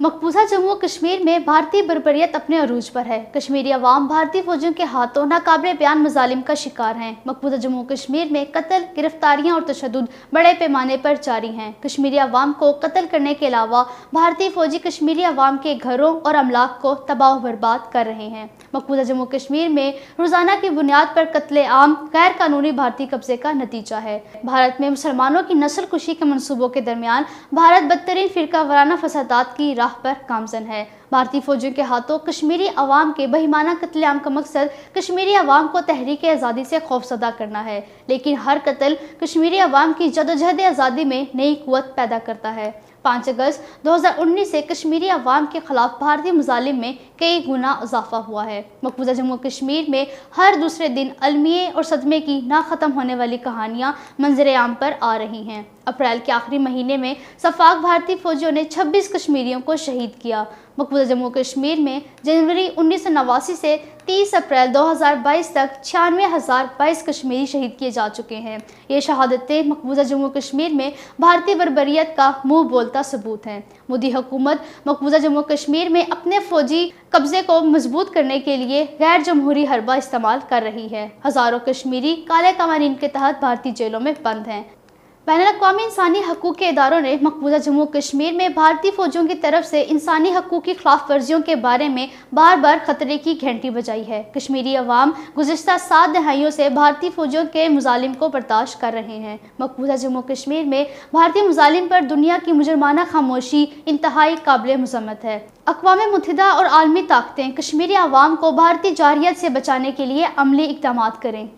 मकबूजा जम्मू और कश्मीर में भारतीय बर्बरियत अपने अरूज पर है। कश्मीरी अवाम भारतीय फौजियों के हाथों नाकाबिले बयान मजालिम का शिकार हैं। मकबूजा जम्मू और कश्मीर में कत्ल, गिरफ्तारियां और तशद्दुद बड़े पैमाने पर जारी हैं। कश्मीरी अवाम को कत्ल करने के अलावा भारतीय फौजी कश्मीरी अवाम के घरों और अमलाक को तबाह बर्बाद कर रहे हैं। मकबूजा जम्मू कश्मीर में रोजाना की बुनियाद पर कत्ले आम गैर कानूनी भारतीय कब्जे का नतीजा है। भारत में मुसलमानों की नस्ल कुशी के मनसूबों के दरमियान भारत बदतरीन फिरका वाराना फसादात की राह पर गामजन है। भारतीय फौजियों के हाथों कश्मीरी अवाम के बहिमाना कत्लेआम का मकसद कश्मीरी अवाम को तहरीक आज़ादी से खौफजदा करना है, लेकिन हर कत्ल कश्मीरी अवाम की जदोजहद आज़ादी में नई कुव्वत पैदा करता है। 5 अगस्त 2019 से कश्मीरी अवाम के खिलाफ भारतीय मजालिम में कई गुना इजाफा हुआ है। मकबूजा जम्मू कश्मीर में हर दूसरे दिन अलमिए और सदमे की ना ख़त्म होने वाली कहानियाँ मंजर आम पर आ रही हैं। अप्रैल के आखिरी महीने में सफाक भारतीय फौजियों ने 26 कश्मीरियों को शहीद किया। मकबूजा जम्मू कश्मीर में जनवरी 1989 से 30 अप्रैल 2022 तक 96,022 कश्मीरी शहीद किए जा चुके हैं। ये शहादतें मकबूजा जम्मू कश्मीर में भारतीय बर्बरियत का मुंह बोलता सबूत हैं। मोदी हुकूमत मकबूजा जम्मू कश्मीर में अपने फौजी कब्जे को मजबूत करने के लिए गैर जमहूरी हरबा इस्तेमाल कर रही है। हज़ारों कश्मीरी काले कवानीन के तहत भारतीय जेलों में बंद हैं। बैनुल-अक़वामी इंसानी हकूक़ के इदारों ने मकबूजा जम्मू कश्मीर में भारतीय फौजियों की तरफ से इंसानी हकूक़ की खिलाफ वर्जियों के बारे में बार बार खतरे की घंटी बजाई है। कश्मीरी अवाम गुज़िश्ता 7 दहाइयों से भारतीय फौजियों के मुजालिम को बर्दाश्त कर रहे हैं। मकबूजा जम्मू कश्मीर में भारतीय मुजालिम पर दुनिया की मुजरमाना खामोशी इंतहाई काबिल मज़म्मत है। अक़वाम मुत्तहिदा और आलमी ताकतें कश्मीरी अवाम को भारतीय जारहियत से बचाने के लिए अमली इक़दामात करें।